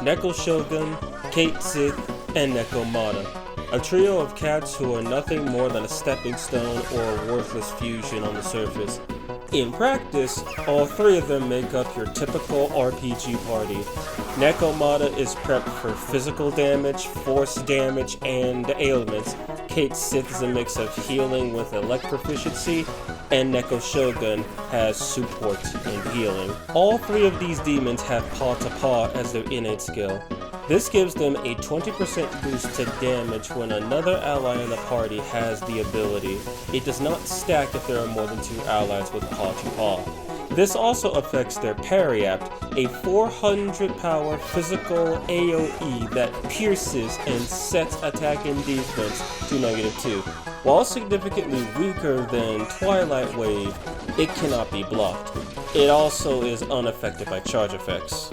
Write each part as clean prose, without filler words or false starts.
Neko Shogun, Cait Sith, and Nekomata. A trio of cats who are nothing more than a stepping stone or a worthless fusion on the surface. In practice, all three of them make up your typical RPG party. Nekomata is prepped for physical damage, force damage, and ailments. Cait Sith is a mix of healing with elect proficiency, and Neko Shogun has support and healing. All three of these demons have Paw to Paw as their innate skill. This gives them a 20% boost to damage when another ally in the party has the ability. It does not stack if there are more than 2 allies with Paw to Paw. This also affects their Parry Apt, a 400 power physical AoE that pierces and sets attack and defense to -2. While significantly weaker than Twilight Wave, it cannot be blocked. It also is unaffected by charge effects.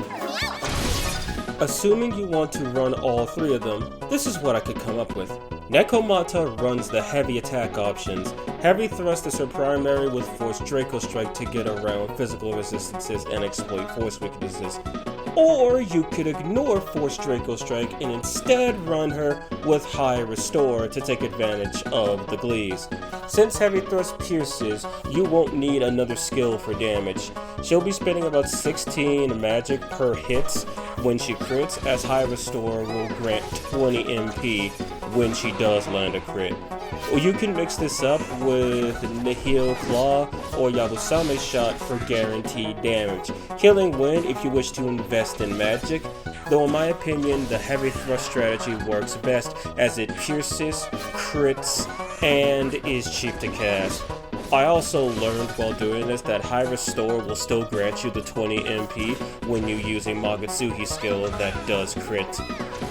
Assuming you want to run all three of them, this is what I could come up with. Nekomata runs the heavy attack options. Heavy Thrust is her primary with Force Draco Strike to get around physical resistances and exploit force weaknesses. Or you could ignore Force Draco Strike and instead run her with High Restore to take advantage of the glees. Since Heavy Thrust pierces, you won't need another skill for damage. She'll be spending about 16 magic per hit when she crits, as High Restore will grant 20 MP when she does land a crit. Or you can mix this up with Nihil Claw or Yabusame Shot for guaranteed damage. Healing Wind if you wish to invest in magic, though in my opinion the Heavy Thrust strategy works best as it pierces, crits, and is cheap to cast. I also learned while doing this that High Restore will still grant you the 20 MP when you use a Magatsuhi skill that does crit.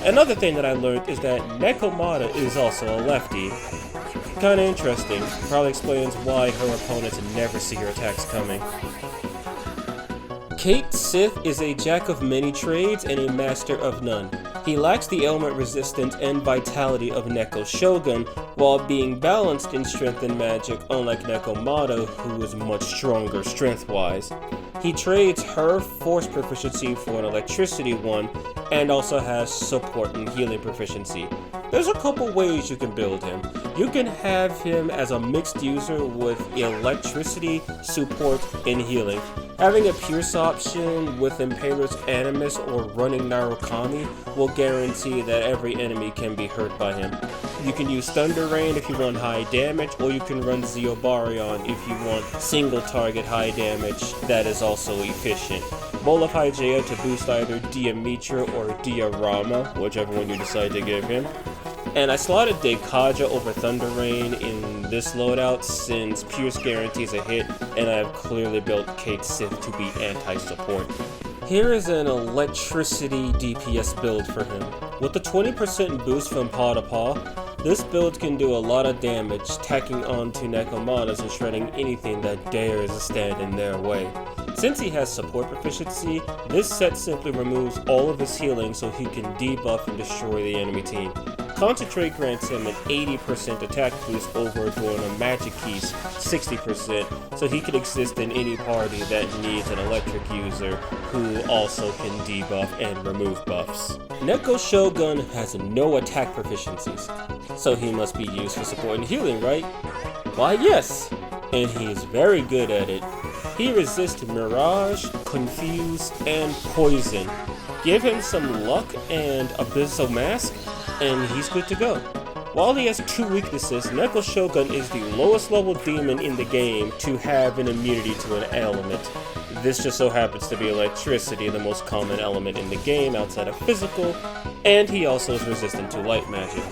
Another thing that I learned is that Nekomata is also a lefty. Kinda interesting, probably explains why her opponents never see her attacks coming. Cait Sith is a jack of many trades and a master of none. He lacks the ailment resistance and vitality of Neko Shogun, while being balanced in strength and magic, unlike Nekomata, who is much stronger strength-wise. He trades her force proficiency for an electricity one, and also has support and healing proficiency. There's a couple ways you can build him. You can have him as a mixed user with electricity, support, and healing. Having a Pierce option with Impaler's Animus or running Narukami will guarantee that every enemy can be hurt by him. You can use Thunder Rain if you want high damage, or you can run Zeobarion if you want single target high damage that is also efficient. Bowl of Hygeia to boost either Diamitra or Diorama, whichever one you decide to give him. And I slotted Dekaja over Thunder Rain in this loadout since Pierce guarantees a hit, and I have clearly built Cait Sith to be anti-support. Here is an electricity DPS build for him. With the 20% boost from Paw to Paw, this build can do a lot of damage, tacking onto Nekomatas and shredding anything that dares stand in their way. Since he has support proficiency, this set simply removes all of his healing so he can debuff and destroy the enemy team. Concentrate grants him an 80% attack boost over doing a magic piece 60%, so he can exist in any party that needs an electric user who also can debuff and remove buffs. Neko Shogun has no attack proficiencies, so he must be used for support and healing, right? Why yes, and he is very good at it. He resists Mirage, Confuse, and Poison. Give him some luck and Abyssal Mask, and he's good to go. While he has 2 weaknesses, Neko Shogun is the lowest level demon in the game to have an immunity to an element. This just so happens to be electricity, the most common element in the game outside of physical, and he also is resistant to light magic.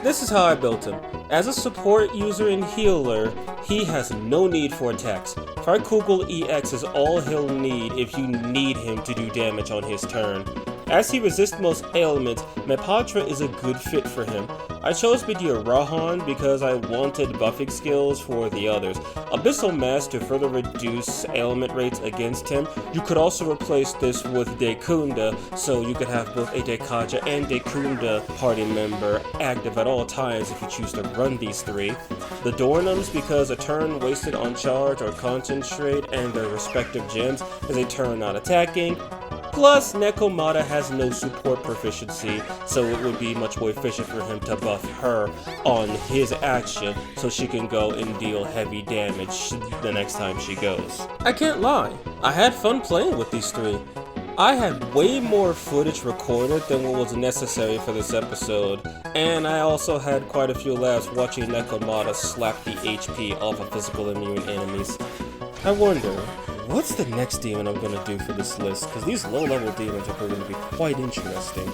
This is how I built him. As a support user and healer, he has no need for attacks. Farkugel EX is all he'll need if you need him to do damage on his turn. As he resists most ailments, Mepatra is a good fit for him. I chose Media Rahan because I wanted buffing skills for the others. Abyssal Mass to further reduce ailment rates against him. You could also replace this with Dekunda, so you could have both a Dekaja and Dekunda party member active at all times if you choose to run these three. The Dornums because a turn wasted on charge or concentrate and their respective gems is a turn not attacking. Plus, Nekomata has no support proficiency, so it would be much more efficient for him to buff her on his action so she can go and deal heavy damage the next time she goes. I can't lie, I had fun playing with these three. I had way more footage recorded than what was necessary for this episode, and I also had quite a few laughs watching Nekomata slap the HP off of physical immune enemies. I wonder, what's the next demon I'm going to do for this list? Because these low-level demons are going to be quite interesting.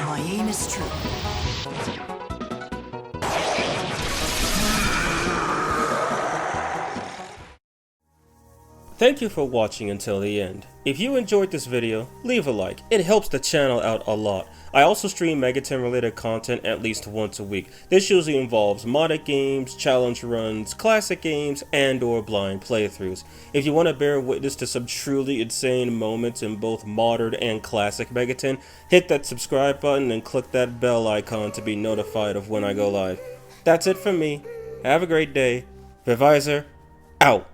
My aim is true. Thank you for watching until the end. If you enjoyed this video, leave a like. It helps the channel out a lot. I also stream Megaton related content at least once a week. This usually involves modded games, challenge runs, classic games, and or blind playthroughs. If you want to bear witness to some truly insane moments in both modern and classic Megaton, hit that subscribe button and click that bell icon to be notified of when I go live. That's it from me. Have a great day. Revisor, out.